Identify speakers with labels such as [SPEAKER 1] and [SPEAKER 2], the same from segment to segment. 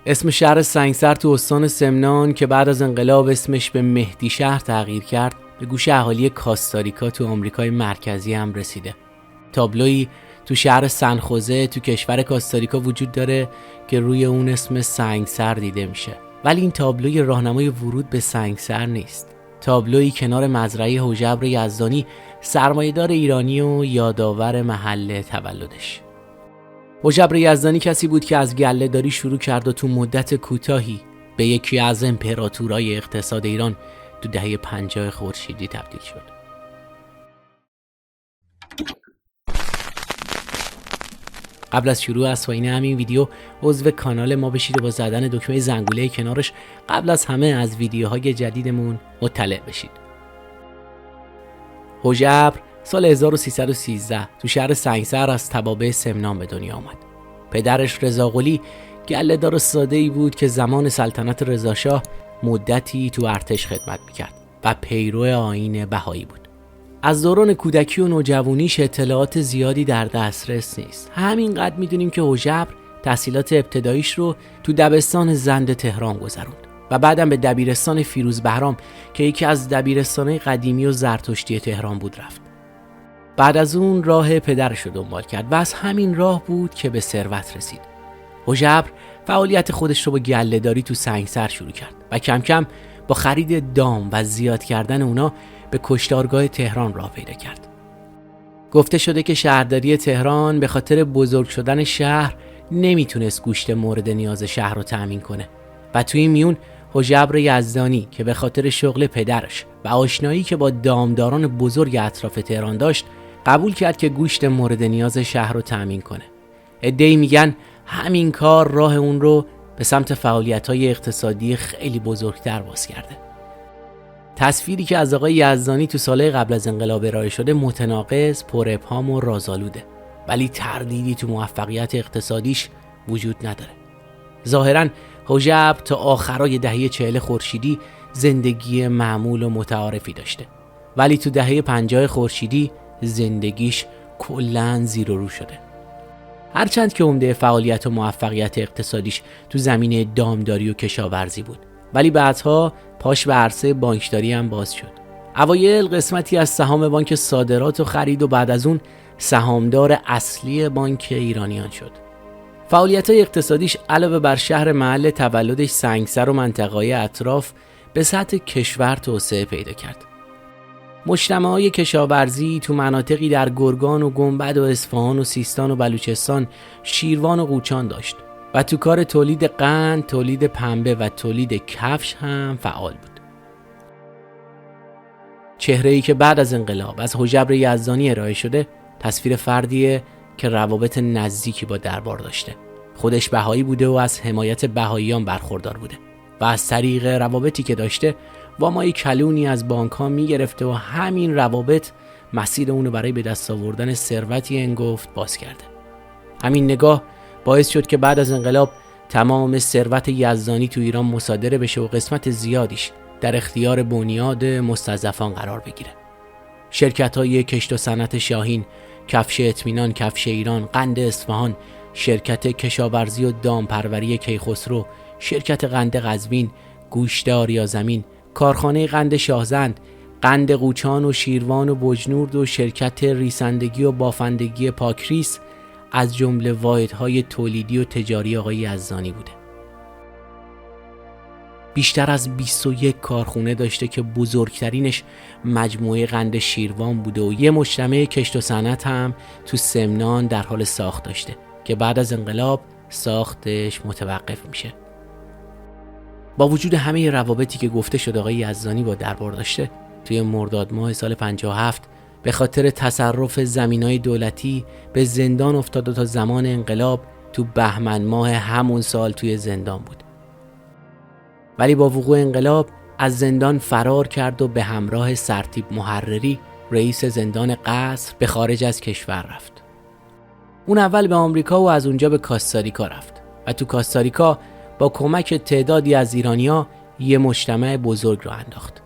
[SPEAKER 1] اسم شهر سنگسر تو استان سمنان که بعد از انقلاب اسمش به مهدی شهر تغییر کرد، به گوش اهالی کاستاریکا تو آمریکای مرکزی هم رسیده. تابلویی تو شهر سنخوزه تو کشور کاستاریکا وجود داره که روی اون اسم سنگسر دیده میشه. ولی این تابلوی راهنمای ورود به سنگسر نیست. تابلویی کنار مزرعه حجبر یزدانی، سرمایه‌دار ایرانی و یادآور محل تولدش. حجبر یزدانی کسی بود که از گله‌داری شروع کرد و تو مدت کوتاهی به یکی از امپراتورای اقتصاد ایران تو دهه 50 خورشیدی تبدیل شد. قبل از شروع اساین همین ویدیو عضو کانال ما بشید و با زدن دکمه زنگوله کنارش قبل از همه از ویدیوهای جدیدمون مطلع بشید. حجبر سال 1313 تو شهر سنگسر از توابع سمنان به دنیا آمد. پدرش رضاقلی گله‌دار ساده‌ای بود که زمان سلطنت رضاشاه مدتی تو ارتش خدمت میکرد و پیرو آیین بهایی بود. از دوران کودکی و نوجوانیش اطلاعات زیادی در دسترس نیست. همینقدر میدونیم که حجبر تحصیلات ابتداییش رو تو دبستان زند تهران گذروند و بعدم به دبیرستان فیروز بهرام که یکی از دبیرستان‌های قدیمی و زرتشتی تهران بود رفت. بعد از اون راه پدرش رو دنبال کرد و از همین راه بود که به ثروت رسید. حجبر فعالیت خودش رو با گله‌داری تو سنگسر شروع کرد و کم کم با خرید دام و زیاد کردن اونا به کشتارگاه تهران راه پیدا کرد. گفته شده که شهرداری تهران به خاطر بزرگ شدن شهر نمیتونست گوشت مورد نیاز شهر رو تأمین کنه و توی این میون حجبر یزدانی که به خاطر شغل پدرش و آشنایی که با دامداران بزرگ اطراف تهران داشت قبول کرد که گوشت مورد نیاز شهر رو تأمین کنه. عده‌ای میگن همین کار راه اون رو به سمت فعالیت‌های اقتصادی خیلی بزرگتر باز کرده. تصویری که از آقای یزدانی تو سالهای قبل از انقلاب ارائه شده متناقض، پر ابهام و رازآلوده، ولی تردیدی تو موفقیت اقتصادیش وجود نداره. ظاهراً حجبر تا آخرای دهه 40 خورشیدی زندگی معمول و متعارفی داشته، ولی تو دهه 50 خورشیدی زندگیش کلاً زیر و رو شده. هرچند که عمده فعالیت و موفقیت اقتصادیش تو زمینه دامداری و کشاورزی بود، ولی بعدها پاش به عرصه بانکداری هم باز شد. اوایل قسمتی از سهام بانک صادرات و خرید و بعد از اون سهامدار اصلی بانک ایرانیان شد. فعالیت‌های اقتصادیش علاوه بر شهر محل تولدش سنگسر و منطقه‌های اطراف به سطح کشور توسعه پیدا کرد. مجتمع‌های کشاورزی تو مناطقی در گرگان و گنبد و اصفهان و سیستان و بلوچستان، شیروان و قوچان داشت و تو کار تولید قند، تولید پنبه و تولید کفش هم فعال بود. چهره‌ای که بعد از انقلاب از حجبر یزدانی ارائه شده تصویر فردیه که روابط نزدیکی با دربار داشته. خودش بهایی بوده و از حمایت بهاییان برخوردار بوده و از طریق روابطی که داشته وامای کلونی از بانک‌ها می‌گرفته و همین روابط مسیر اونو برای به دست آوردن ثروتی انگفت باز کرده. همین نگاه باعث شد که بعد از انقلاب تمام ثروت یزدانی تو ایران مصادره بشه و قسمت زیادیش در اختیار بنیاد مستضعفان قرار بگیره. شرکت‌های کشت و صنعت شاهین، کفش اطمینان، کفش ایران، قند اصفهان، شرکت کشاورزی و دامپروری کیخسرو، شرکت قند قزوین، گوشت آریازمین، کارخانه قند شاهزند، قند قوچان و شیروان و بجنورد و شرکت ریسندگی و بافندگی پاکریس از جمله واحدهای تولیدی و تجاری آقای یزدانی بوده. بیشتر از 21 کارخونه داشته که بزرگترینش مجموعه قند شیروان بوده و یه مجتمع کشت و صنعت هم تو سمنان در حال ساخت داشته که بعد از انقلاب ساختش متوقف میشه. با وجود همه روابطی که گفته شد آقای یزدانی با دربار داشته، توی مرداد ماه سال 57 به خاطر تصرف زمینای دولتی به زندان افتاد و تا زمان انقلاب تو بهمن ماه همون سال توی زندان بود. ولی با وقوع انقلاب از زندان فرار کرد و به همراه سرتیپ محرری رئیس زندان قصر به خارج از کشور رفت. اون اول به آمریکا و از اونجا به کاستاریکا رفت و تو کاستاریکا با کمک تعدادی از ایرانی‌ها یه مجتمع بزرگ رو انداخت.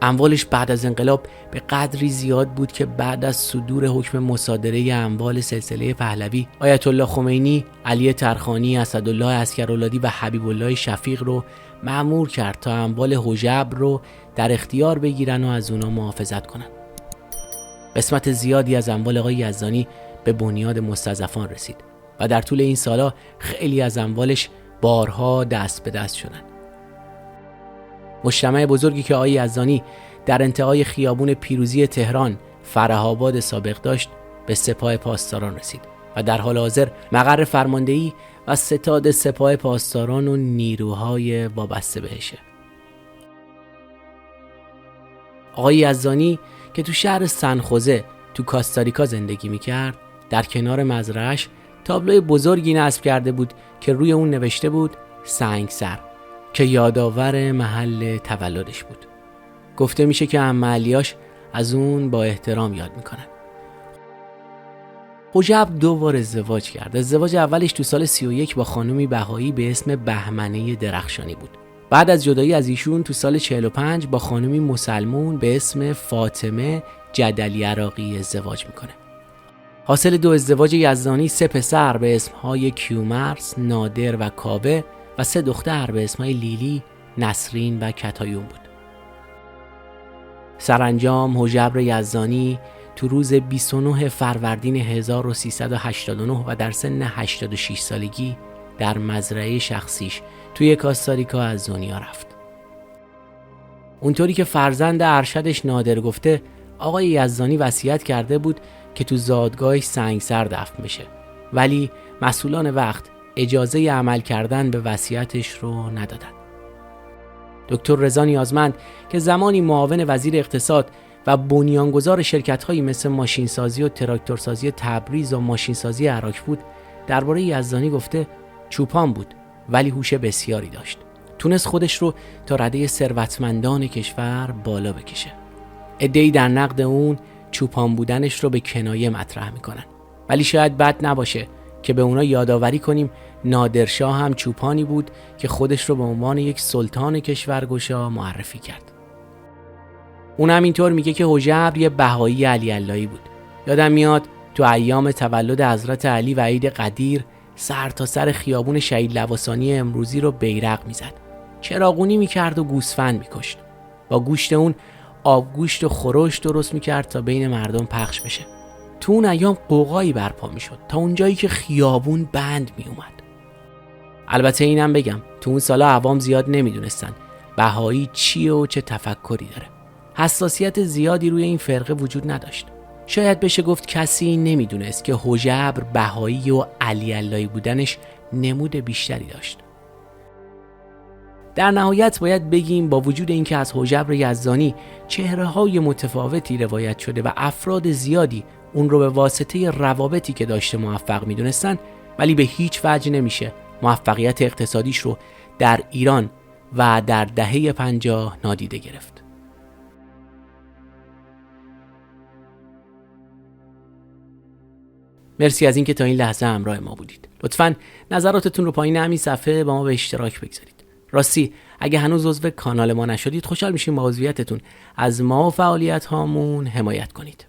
[SPEAKER 1] اموالش بعد از انقلاب به قدری زیاد بود که بعد از صدور حکم مصادره اموال سلسله پهلوی، آیت الله خمینی علی ترخانی، اسدالله عسکرولادی و حبیب الله شفیق رو مأمور کرد تا اموال حجبر رو در اختیار بگیرن و از اونا محافظت کنن. قسمت زیادی از اموال آقای یزدانی به بنیاد مستضعفان رسید و در طول این سالا خیلی از اموالش بارها دست به دست شدن. مجتمع بزرگی که آقای یزدانی در انتهای خیابون پیروزی تهران فره‌آباد سابق داشت به سپاه پاسداران رسید و در حال حاضر مقر فرماندهی و ستاد سپاه پاسداران و نیروهای وابسته بهشه. آقای یزدانی که تو شهر سنخوزه تو کاستاریکا زندگی میکرد، در کنار مزرعه‌اش تابلوی بزرگی نصب کرده بود که روی اون نوشته بود سنگسر، که یادآور محل تولدش بود. گفته میشه که عمه علیاش از اون با احترام یاد میکنن. حجبر 2 بار ازدواج کرد. ازدواج اولش تو سال 31 با خانومی بهایی به اسم بهمنه درخشانی بود. بعد از جدایی از ایشون تو سال 45 با خانومی مسلمون به اسم فاطمه جدلی عراقی ازدواج میکنه. حاصل 2 ازدواج یزدانی 3 پسر به اسمهای کیومرث، نادر و کاوه و 3 دختر به اسمهای لیلی، نسرین و کتایون بود. سرانجام حجبر یزدانی تو روز 29 فروردین 1389 و در سن 86 سالگی در مزرعه شخصیش توی کاستاریکا از دنیا رفت. اونطوری که فرزند ارشدش نادر گفته، آقای یزدانی وصیت کرده بود که تو زادگاهش سنگسر دفن بشه، ولی مسئولان وقت اجازه عمل کردن به وصیتش رو ندادن. دکتر رضا نیازمند که زمانی معاون وزیر اقتصاد و بنیانگذار شرکت‌هایی مثل ماشینسازی و تراکتورسازی تبریز و ماشینسازی عراق بود، درباره یزدانی گفته چوپان بود ولی هوش بسیاری داشت. تونست خودش رو تا رده ثروتمندان کشور بالا بکشه. عده‌ای در نقد اون چوپان بودنش رو به کنایه مطرح میکنن، ولی شاید بد نباشه که به اونا یادآوری کنیم نادرشاه هم چوپانی بود که خودش رو به عنوان یک سلطان کشورگشا معرفی کرد. اون هم اینطور میگه که حجبر یه بهایی علی اللهی بود. یادم میاد تو ایام تولد حضرت علی و عید قدیر سر تا سر خیابون شهید لواسانی امروزی رو بیرق میزد، چراغونی میکرد و گوسفند میکشت. با گوشت اون آبگوشت و خورش درست میکرد تا بین مردم پخش بشه. تو اون ایام قوقایی برپا میشد تا اونجایی که خیابون بند میومد. البته اینم بگم تو اون سالا عوام زیاد نمیدونستن بهایی چیه و چه تفکری داره. حساسیت زیادی روی این فرقه وجود نداشت. شاید بشه گفت کسی نمیدونست که حجبر بهایی و علی اللهی بودنش نمود بیشتری داشت. در نهایت باید بگیم با وجود اینکه از حجبر یزدانی چهره‌های متفاوتی روایت شده و افراد زیادی اون رو به واسطه روابطی که داشته موفق میدونستن، ولی به هیچ وجه نمیشه موفقیت اقتصادیش رو در ایران و در دهه 50 نادیده گرفت. مرسی از اینکه تا این لحظه همراه ما بودید. لطفاً نظراتتون رو پایین همین صفحه با ما به اشتراک بگذارید. راستی اگه هنوز عضو کانال ما نشدید خوشحال میشیم با عضویتتون از ما و فعالیت هامون حمایت کنید.